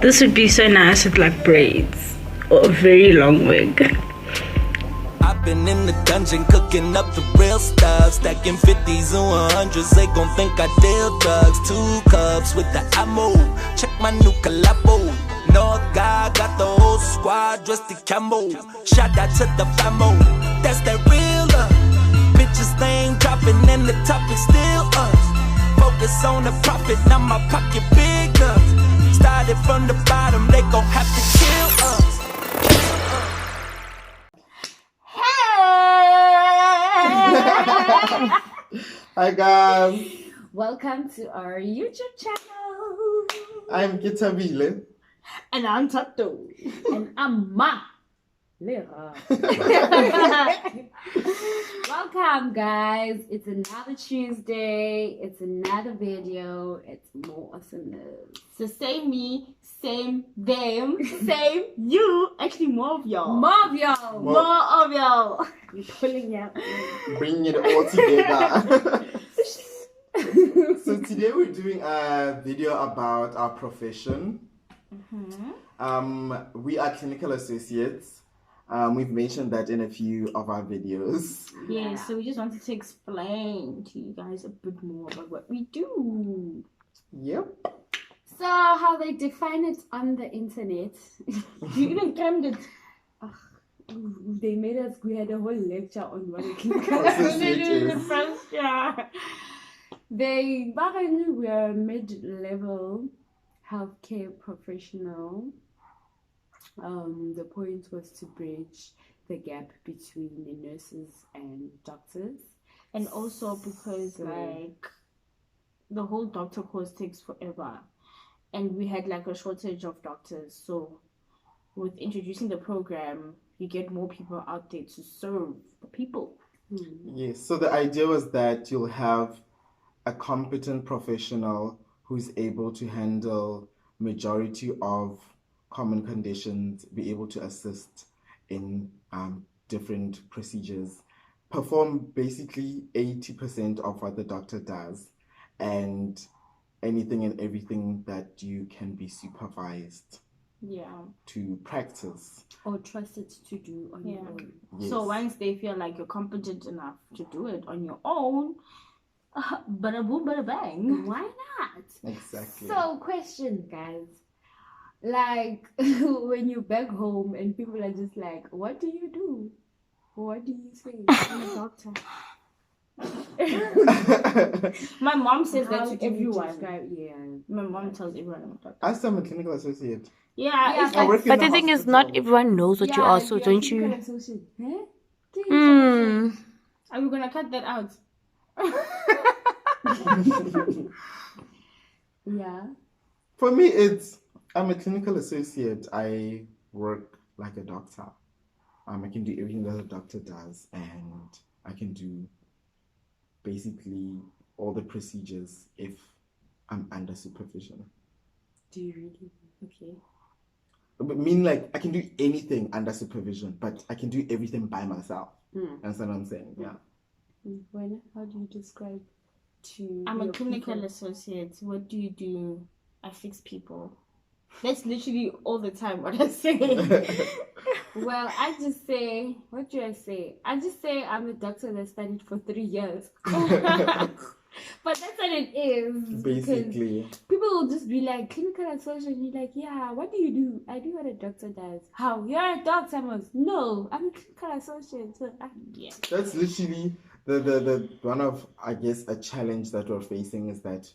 This would be so nice with like braids or a very long wig. I've been in the dungeon cooking up the real stuff, stacking 50s and 100s. They gon' think I deal drugs. 2 cups with the ammo. Check my new collabo. North guy got the whole squad dressed in camo. Shout out to the famo. That's that real love. Bitches they ain't dropping and the topic still us. Focus on the profit, now my pocket big enough. Started from the bottom, they gon' have to kill us. Hi guys, Welcome to our YouTube channel. I'm Kitabile. And I'm Tato. And I'm Ma. Lera. Welcome guys. It's another Tuesday. It's another video. It's more awesomeness. So same me, same them, same you. Actually, more of y'all. More of y'all. More of y'all. We're pulling out. Bringing it all together. So today we're doing a video about our profession. We are clinical associates. We've mentioned that in a few of our videos. Yeah, so we just wanted to explain to you guys a bit more about what we do. Yep. So how they define it on the internet. You even claimed it. They made us, we had a whole lecture on what a clinical Associate In the is. first, yeah. They apparently we are mid-level healthcare professional. The point was to bridge the gap between the nurses and doctors. And also because So- like the whole doctor course takes forever. And we had like a shortage of doctors. So with introducing the program, you get more people out there to serve the people. Yes, so the idea was that you'll have a competent professional who's able to handle majority of common conditions, be able to assist in different procedures, perform basically 80% of what the doctor does, and anything and everything that you can be supervised Yeah. to practice. Or trusted to do on your Yeah. own. Yes. So once they feel like you're competent enough to do it on your own, bada boom, bada bang. Why not? Exactly. So, question, guys. Like, when you're back home and people are just like, what do you do? What do you say? I'm a doctor. My mom says that How to do you everyone. describe- yeah. My mom tells everyone I'm a doctor. As I'm a clinical associate. Yeah, it's I like, work in But the thing is, not hospital. everyone knows what you are, so don't you? Are we gonna cut that out? Yeah. For me, I'm a clinical associate. I work like a doctor. I can do everything that a doctor does, and I can do basically all the procedures if I'm under supervision. Do you really? Okay. But mean like I can do anything under supervision, but I can do everything by myself. Understand what I'm saying? Yeah. When, how do you describe to I'm a your clinical people? associate. What do you do? I fix people. That's literally all the time what I say. Well, I just say, what do I say? I just say I'm a doctor that studied for 3 years. But that's what it is. because Basically. people will just be like, clinical associate. You're like, yeah, what do you do? I do what a doctor does. How? You're a doctor, Amos. No, I'm a clinical associate. So Yeah. That's literally the one of, I guess, a challenge that we're facing is that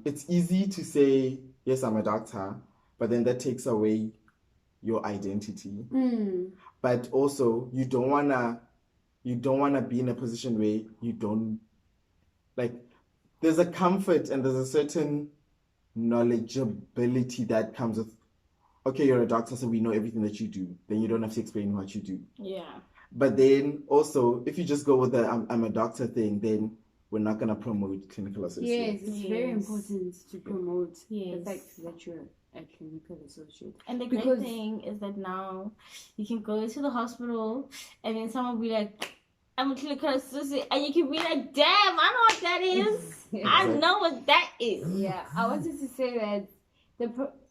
it's easy to say, yes, I'm a doctor, but then that takes away your identity. But also you don't wanna be in a position where you don't, like, there's a comfort and there's a certain knowledgeability that comes with, okay, you're a doctor, so we know everything that you do. Then you don't have to explain what you do. Yeah. But then also, if you just go with the I'm a doctor thing, then we're not going to promote clinical yes, associates. it's very Yes. important to promote the Yes. fact that you're a clinical associate. And the Because- great thing is that now you can go to the hospital and then someone will be like, I'm a clinical associate, and you can be like, damn, I know what that is. I know what that is. Yeah, I wanted to say that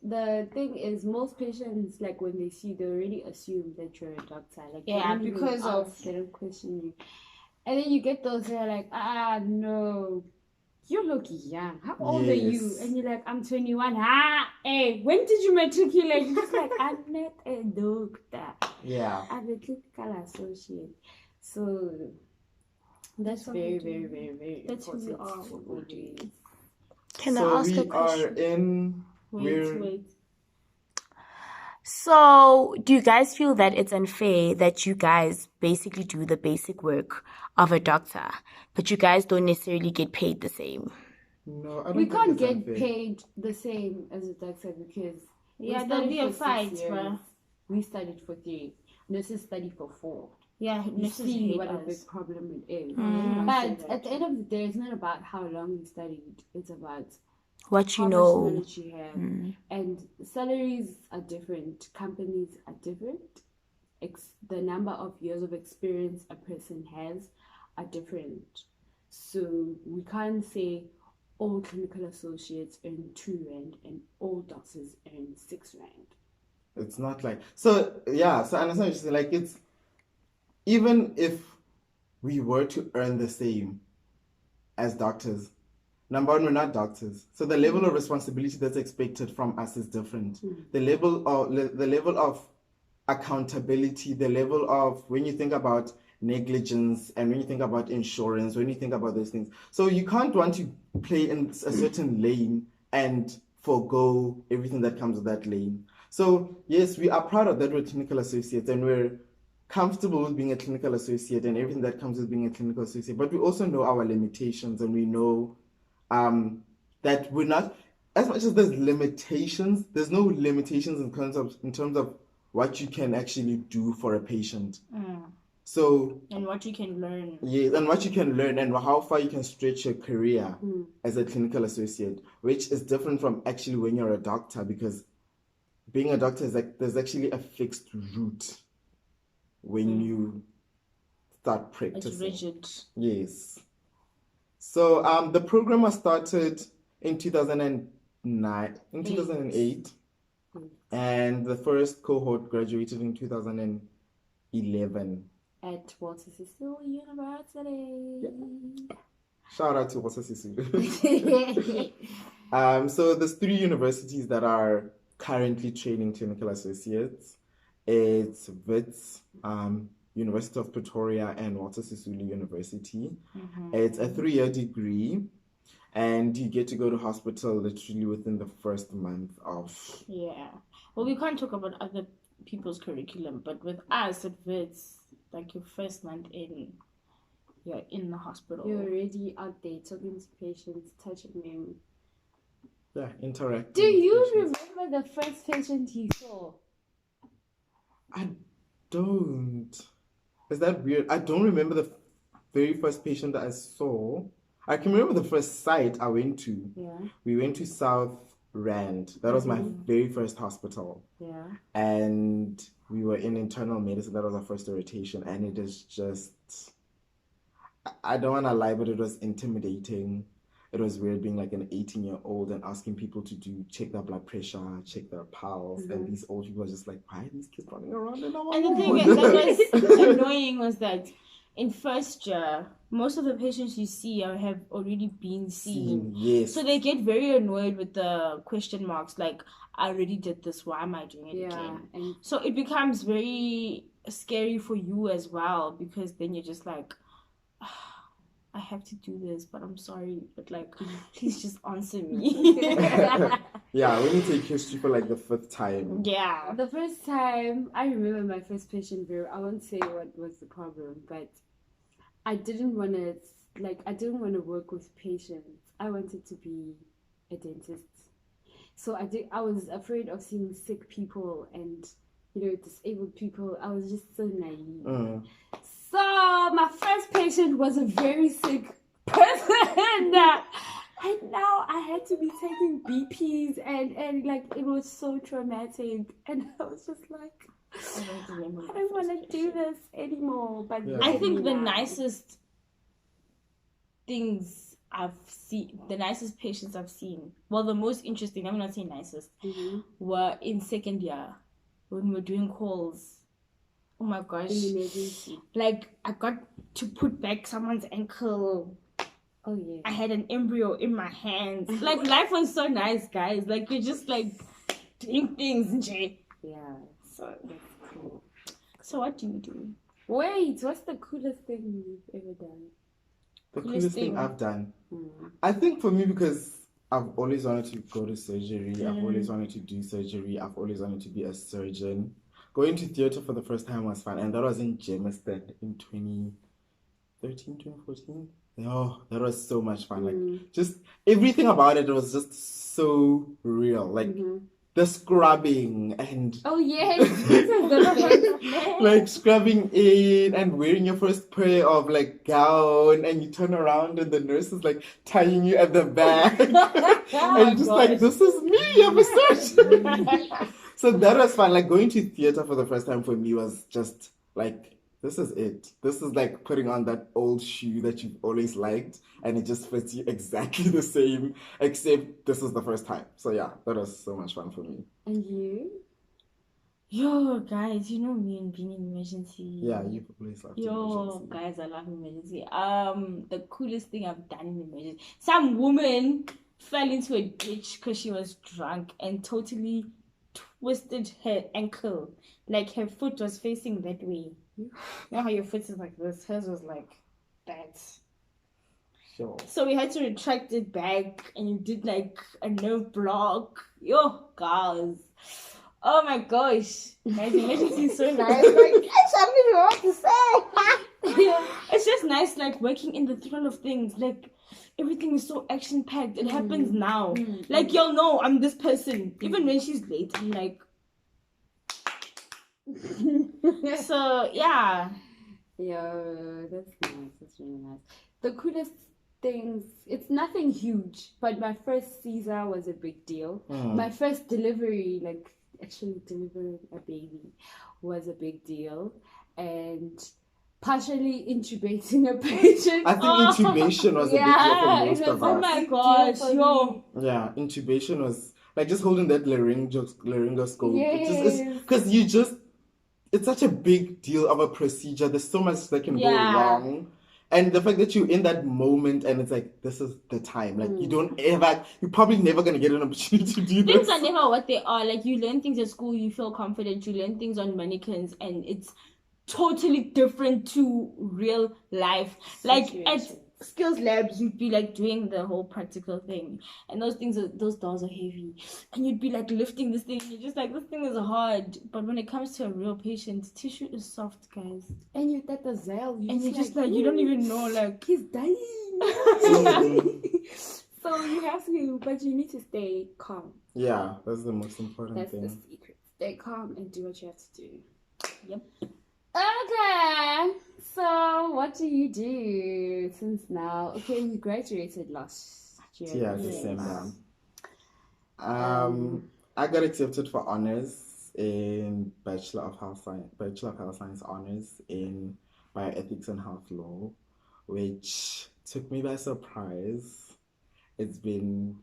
the thing is, most patients, like when they see, they already assume that you're a doctor. Like, they Yeah, don't even because ask, they don't question you. And then you get those who are like, no, you look young. How old are you? Yes. And you're like, I'm 21. Hey, when did you matriculate? You're just like, I'm not a doctor. Yeah. I'm a clinical associate. So that's very, very, very, very That's who we important are. to always. Can So I ask a we are question? in. Wait. So, do you guys feel that it's unfair that you guys basically do the basic work of a doctor, but you guys don't necessarily get paid the same? No, I don't We think can't it's get unfair. paid the same as a doctor because Yeah, we there'll studied be a for 6 fight, years. bruh. We studied for 3. Nurses study for 4. Yeah, You nurses see hate what a us. big problem it is. Mm. But at the end of the day, it's not about how long you studied. It's about What you how much know. knowledge you have. And salaries are different. Companies are different. The number of years of experience a person has are different. So we can't say all clinical associates earn 2 rand and all doctors earn 6 rand. It's not like so. Yeah. So I understand what you're saying. Like it's even if we were to earn the same as doctors. Number one, we're not doctors, so the level of responsibility that's expected from us is different. The level of accountability, the level of when you think about negligence and when you think about insurance, when you think about those things. So you can't want to play in a certain lane and forego everything that comes with that lane. So yes, we are proud of that we're clinical associates and we're comfortable with being a clinical associate and everything that comes with being a clinical associate, but we also know our limitations and we know that we're not, as much as there's limitations, there's no limitations in terms of what you can actually do for a patient. So and what you can learn. Yes, and what you can learn and how far you can stretch your career as a clinical associate, which is different from actually when you're a doctor, because being a doctor is like there's actually a fixed route when you start practicing. It's rigid. Yes. So the program was started in 2008, and the first cohort graduated in 2011. At Walter Cecil University. Shout out to Walter Cecil. So there's 3 universities that are currently training clinical associates. It's WITS, University of Pretoria, and Walter Sisulu University. It's a 3-year degree, and you get to go to hospital literally within the first month of. Yeah. Well, we can't talk about other people's curriculum, but with us at WITS, like your first month in, you're in the hospital. You're already out there talking to patients, touching them. Yeah, interacting. Do you remember the first patient you saw? I don't. Is that weird? I don't remember the very first patient that I saw. I can remember the first site I went to. Yeah. We went to South Rand. That was my very first hospital. Yeah. And we were in internal medicine. That was our first rotation. And it is just, I don't want to lie, but it was intimidating. It was weird being like an 18-year-old and asking people to check their blood pressure, check their pulse. And these old people are just like, why are these kids running around in our And the thing ward? that was annoying was that in first year, most of the patients you see have already been seen. Yes. So they get very annoyed with the question marks, like, I already did this, why am I doing it again? And So it becomes very scary for you as well, because then you're just like, I have to do this, but I'm sorry, but like, please just answer me. Yeah, when you take history for like the 5th time. Yeah. the first time, I remember my first patient I won't say what was the problem, but I didn't want to work with patients. I wanted to be a dentist. So I was afraid of seeing sick people and, disabled people. I was just so naive. So my first patient was a very sick person. And now I had to be taking BPs and like it was so traumatic. And I was just like, I don't want to do this anymore. But Yeah. I think the nicest things I've seen, the nicest patients I've seen, well, the most interesting, I'm not saying nicest, were in second year when we were doing calls. Oh my gosh. Like, I got to put back someone's ankle. Oh, yeah. I had an embryo in my hands. Like, life was so nice, guys. Like, you're just, like, doing things, Jay. Yeah. So, that's cool. So, what do you do? Wait, what's the coolest thing you've ever done? The coolest thing I've done? I think for me, because I've always wanted to go to surgery. I've always wanted to do surgery. I've always wanted to be a surgeon. Going to theatre for the first time was fun. And that was in Germiston in 2013, 2014. Oh, that was so much fun. Like, just everything about it was just so real. Like, the scrubbing and oh yes, this is the best. like scrubbing in and wearing your first pair of like gown, and you turn around and the nurse is like tying you at the back. And just like, this is me, I'm a surgeon. So that was fun. Like, going to theater for the first time for me was just like, this is it. This is like putting on that old shoe that you've always liked, and it just fits you exactly the same, except this is the first time. So yeah, that was so much fun for me. And you? Yo, guys, you know me and being in emergency. Yeah, you've always loved Yo, emergency. guys, I love emergency. The coolest thing I've done in emergency. Some woman fell into a ditch because she was drunk and totally twisted her ankle. Like, her foot was facing that way. You know how your foot is like this? Hers was like that. Sure. So we had to retract it back, and you did like a nerve block. Yo, guys. Oh my gosh. Guys, emergency is so nice. Like, I don't even know what to say. It's just nice, like, working in the thrill of things. Like, everything is so action-packed. It happens now. Like, you'll know I'm this person. Even when she's late, I'm like... So, yeah. Yo, that's nice. That's really nice. The coolest things, it's nothing huge, but my first Caesar was a big deal. My first delivery, like actually delivering a baby, was a big deal. And partially intubating a patient. I think intubation was a big deal for most of us. Oh my gosh, yo. Yeah, intubation was like just holding that laryngoscope. Yes. Because you just, it's such a big deal of a procedure. There's so much that can go wrong. And the fact that you're in that moment and it's like, this is the time. Like, you're probably never going to get an opportunity to do this. Things are never what they are. Like, you learn things at school, you feel confident, you learn things on mannequins, and it's totally different to real life. Like, at skills labs, you'd be like doing the whole practical thing, and those dolls are heavy, and you'd be like lifting this thing, you're just like, this thing is hard. But when it comes to a real patient, tissue is soft, guys, and you get the Zell, and you're just like, you don't even know, like, he's dying. So you have to, but you need to stay calm. Yeah, that's the most important thing. That's the secret. Stay calm and do what you have to do. Yep. Okay, so what do you do since now? Okay, you graduated last year. Yeah, December. I got accepted for honors in Bachelor of Health Science honors in Bioethics and Health Law, which took me by surprise. It's been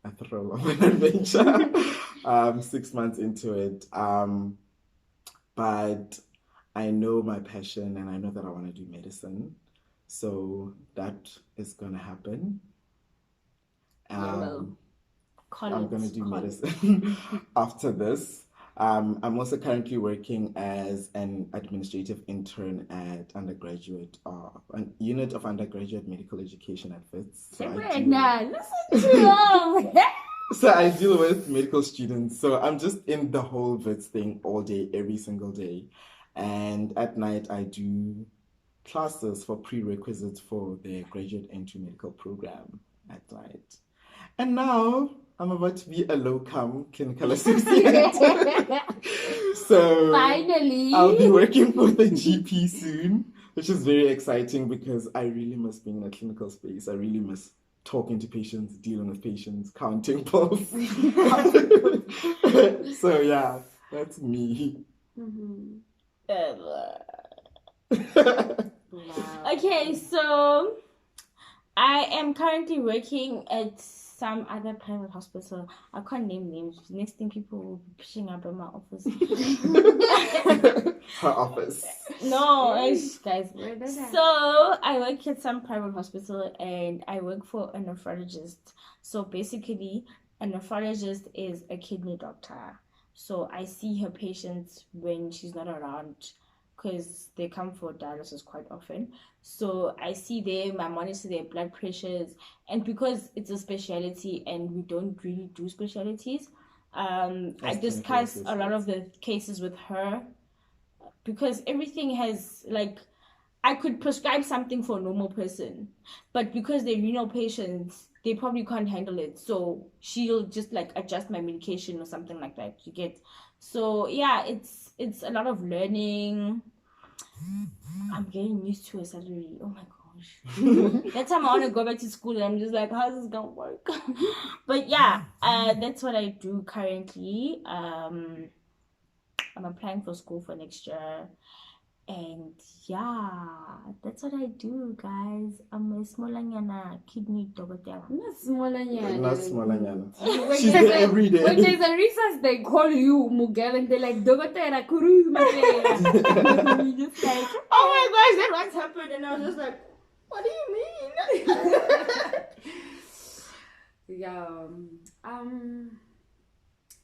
a thrill of an adventure. 6 months into it, but I know my passion and I know that I want to do medicine. So that is going to happen. I'm going to do medicine after this. I'm also currently working as an administrative intern at undergraduate, an unit of undergraduate medical education at WITS. So I deal with medical students. So I'm just in the whole WITS thing all day, every single day. And at night, I do classes for prerequisites for the graduate entry medical program at night. And now I'm about to be a locum clinical assistant. So finally, I'll be working for the GP soon, which is very exciting because I really miss being in a clinical space. I really miss talking to patients, dealing with patients, counting pulse. So yeah, that's me. Mm-hmm. Wow. Okay, so I am currently working at some other private hospital. I can't name names. Next thing, people will be pushing up in my office. Her office. No, guys. Where does that? So I work at some private hospital and I work for a nephrologist. So basically, a nephrologist is a kidney doctor. So I see her patients when she's not around because they come for dialysis quite often. So I see them, I monitor their blood pressures, and because it's a specialty and we don't really do specialties, I discuss a lot of the cases with her because everything has like I could prescribe something for a normal person, but because they're renal patients, they probably can't handle it. So she'll just like adjust my medication or something like that. You get, so yeah, it's a lot of learning. I'm getting used to a salary. Oh my gosh. That time I want to go back to school and I'm just like, how's this gonna work? But yeah, that's what I do currently. I'm applying for school for next year. And yeah, that's what I do, guys. I'm a smallanyana kidney doctor. Not smaller, yeah. Not smaller, yeah. When She's there's there every day. When there's a recess, they call you Mugel and they're like, Dogotera, Kuru, Mate. You just like, Oh my gosh, that once happened, and I was just like, what do you mean? yeah.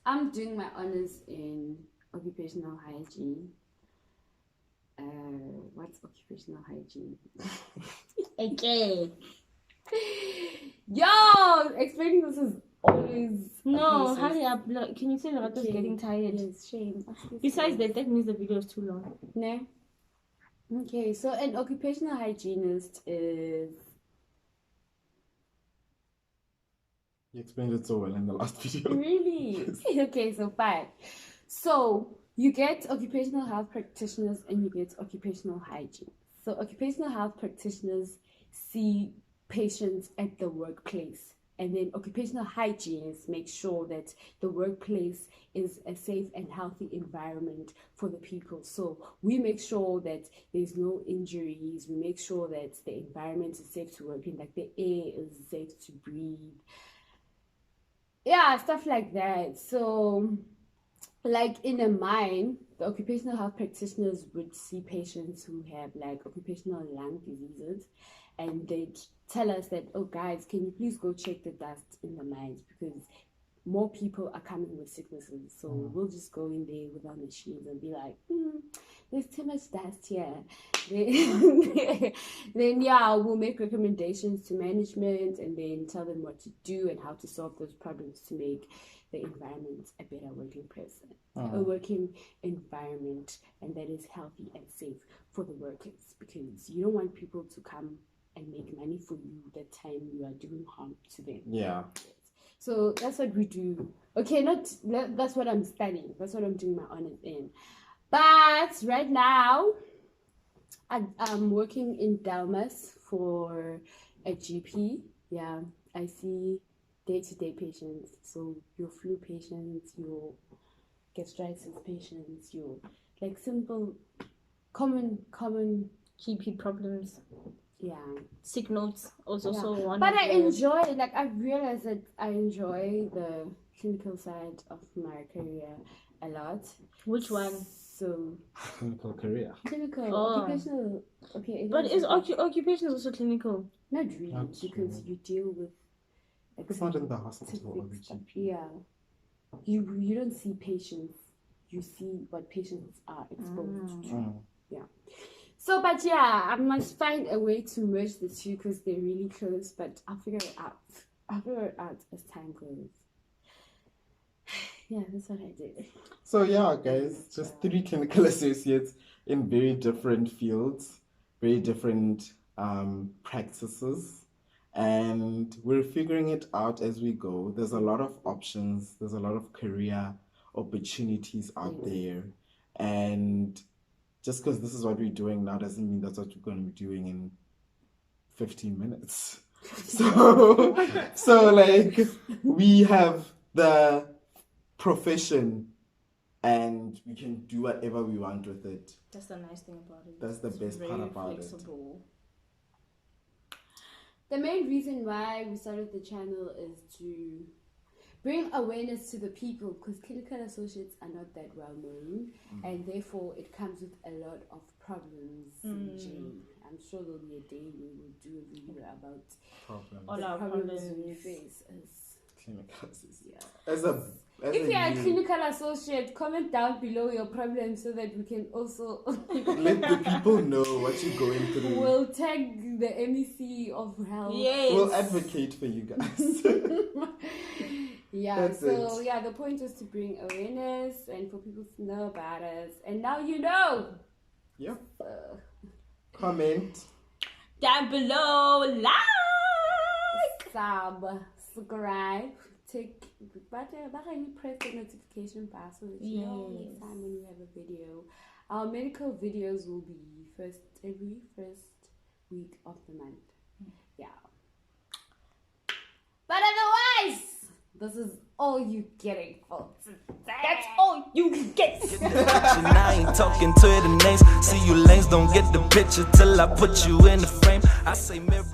I'm doing my honors in occupational hygiene. What's occupational hygiene? Okay. Yo, explaining this is always No, okay, hurry up. Look, can you say Lorato's getting tired? Yes, shame. Besides that means the video is too long. No. Okay, so an occupational hygienist is You explained it so well in the last video. really okay. So fine. So you get occupational health practitioners and you get occupational hygiene. So occupational health practitioners see patients at the workplace, and then occupational hygienists make sure that the workplace is a safe and healthy environment for the people. So we make sure that there's no injuries, we make sure that the environment is safe to work in, like the air is safe to breathe. Yeah, stuff like that. So like in a mine, the occupational health practitioners would see patients who have like occupational lung diseases, and they'd tell us that, oh guys, can you please go check the dust in the mines because more people are coming with sicknesses. So we'll just go in there with our machines and be like, there's too much dust here. Then yeah, we'll make recommendations to management and then tell them what to do and how to solve those problems to make the environment a better working person, a working environment, and that is healthy and safe for the workers, because you don't want people to come and make money for you the time you are doing harm to them. Yeah. So that's what we do. Okay, that's what I'm studying. That's what I'm doing my honors in. But right now, I'm working in Dalmas for a GP. Yeah, I see day-to-day patients. So your flu patients, your gastritis patients, your like simple, common GP problems. Yeah. Sick notes also Yeah. so one. But of I the- enjoy, like I realized that I enjoy the clinical side of my career a lot. Which one? So Clinical career. clinical, Oh. occupational. Okay. But is occupation also clinical? not really, Not because really. you deal with. It's not in the hospital or the specific stuff. GP. Yeah. You don't see patients. You see what patients are exposed to. Yeah. So, but yeah, I must find a way to merge the two because they're really close. But I'll figure it out. I'll figure it out as time goes. Yeah, that's what I did. So yeah, guys, just 3 clinical associates in very different fields, very different practices, and we're figuring it out as we go. There's a lot of options. There's a lot of career opportunities out there, and just because this is what we're doing now doesn't mean that's what we're going to be doing in 15 minutes. So like we have the profession and we can do whatever we want with it. That's the nice thing about it. That's the It's best part very about flexible. The main reason why we started the channel is to bring awareness to the people, because clinical associates are not that well known, and therefore it comes with a lot of problems. I'm sure there'll be a day where we'll do a video about All our problems we problems. face as Clinical assistant. yeah. If If you're a clinical associate, comment down below your problems so that we can also let the people know what you're going through. we'll tag the MEC of health. Yes. We'll advocate for you guys. Yeah, That's so it. yeah, the point was to bring awareness and for people to know about us. And now you know. Yep. Comment. Down below, like. Subscribe. Press the notification bar so that you know next time when we have a video. Our medical videos will be every first week of the month. Yeah. But otherwise, this is all you getting, folks. That's all you get. I ain't talking to the names. See you lanes don't get the picture till I put you in the frame. I say mirror.